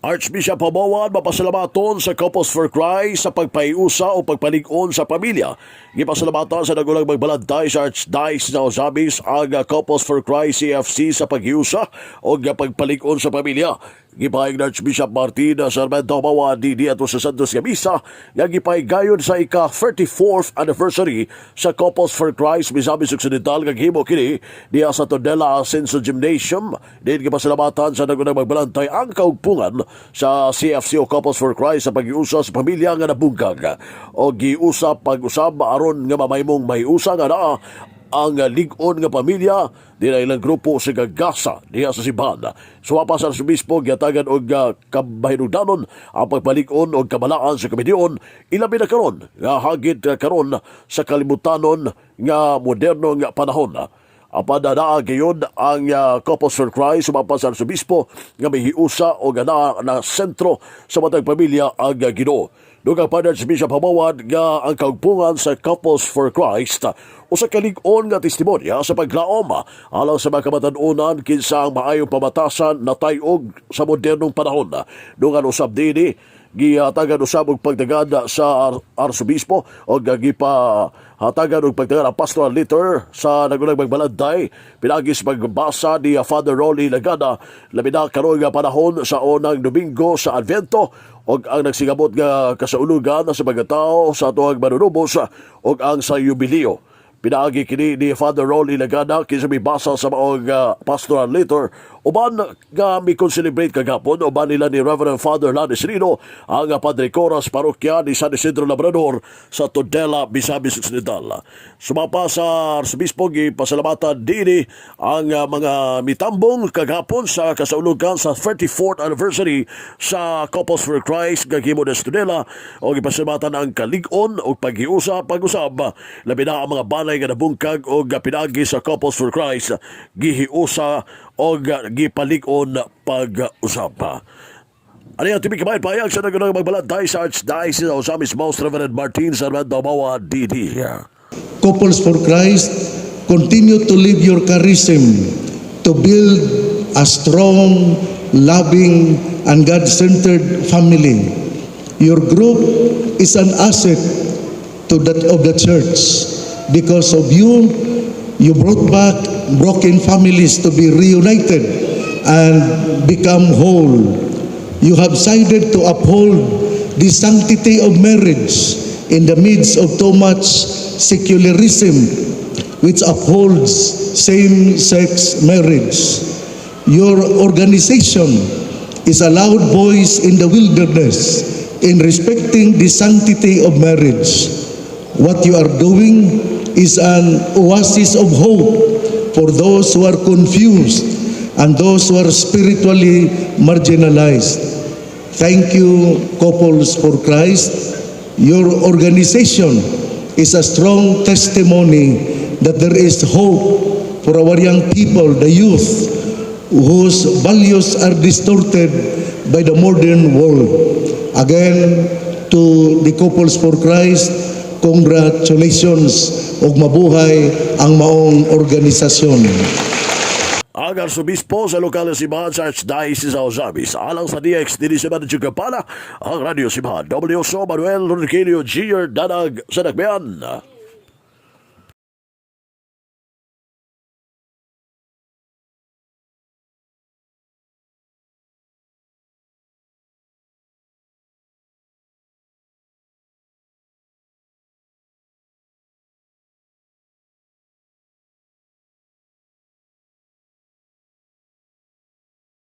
Archbishop Jumoad Mapasalamaton sa Couples for Christ sa Pagpahiusa o Pagpalig-On sa Pamilya. Gipasalamatan sa nagulang magbalantay sa Archdiocese ng Ozamis ang Couples for Christ CFC sa Pagpahiusa o Pagpalig-On sa Pamilya. Gipahing na Archbishop Martin Sarmento Jumoad di ato sa Santos nga misa nga gipahigayon sa ika-34th anniversary sa Couples for Christ Misamis Occidental nga gihimo kini diya sa Tondela Ascenso Gymnasium. Din gipasalamatan sa nagunang magbalantay ang kaugpungan sa CFC o Couples for Christ sa Pagpahiusa sa Pamilya nga nabungkag o giusap pag-usab aron nga mamaymong mahiusa nga naa ang lig-on nga pamilya di na ilang grupo sa gagasa diya sa simbahan. Suwapa sa Archbishop giatagan og kabahinugdanon ang pagpalig-on og kamalaan sa komedyon ilabi na karon nga hagit karon sa kalimutanon nga moderno nga panahon. Apadana gayon ang Couples for Christ sumapa sa Archbishop nga mihiusa o gana na sentro sa matag pamilya ang Ginoo. Dugang pa Archbishop Jumoad nga ang kaugpungan sa Couples for Christ o sa kalig-on nga testimonya sa paglaom alang sa mga kamatanunan kinsa ang maayong pamatasan na tayog sa modernong panahon. Dungan usab dini gihatagan usab og pagtagad sa Arsobispo o gipahatagan og pagtagad ang pastoral letter sa nagulang magbalantay pinagis pagbasa ni Father Rolly Lagada labi na karon nga panahon sa unang Domingo sa Advento og ang nagsigabot nga kasaulugan sa mga tao sa atuang manunubos og ang sa yubileo. Pinaagi kini ni Father Rolly Lagada kinsa mibasa sa maong pastoral letter uban nga mi-celebrate kagapon uban nila ni Reverend Father Lanis Rino ang Padre Coras Parokya ni San Isidro Labrador sa Tondela, Misamis Occidental. Sumapa sa Arsobispo gipasalamatan dini ang mga mitambong kagapon sa kasaulugan sa 34th anniversary sa Couples for Christ gagimo des Tondela o gipasalamatan ang kalig-on o paghiusa pag-usab labi na ang mga balay nga nabungkag o pinagi sa Couples for Christ gihiusa o gipalig-on pag-usap. Ano yung tibig kabayan payag sa nagunang magbalantay sa Archdiocese of Ozamis Most Reverend Martin Sarmento Jumoad D.D. Couples for Christ, continue to live your charism to build a strong, loving, and God-centered family. Your group is an asset to that of the church. Because of you, you brought back broken families to be reunited and become whole. You have decided to uphold the sanctity of marriage in the midst of too much secularism, which upholds same-sex marriage. Your organization is a loud voice in the wilderness in respecting the sanctity of marriage. What you are doing is an oasis of hope for those who are confused and those who are spiritually marginalized. Thank you, Couples for Christ. Your organization is a strong testimony that there is hope for our young people, the youth, whose values are distorted by the modern world. Again, to the Couples for Christ, congratulations ug mabuhay ang maong organisasyon. Ang Arsobispo sa lokal na simbahan sa Archdiocese of Ozamis alang sa DX dini sa Manchugapala ang Radio Simbahan WSO Manuel Ronquillo Jr. Danag sa Nagbayan.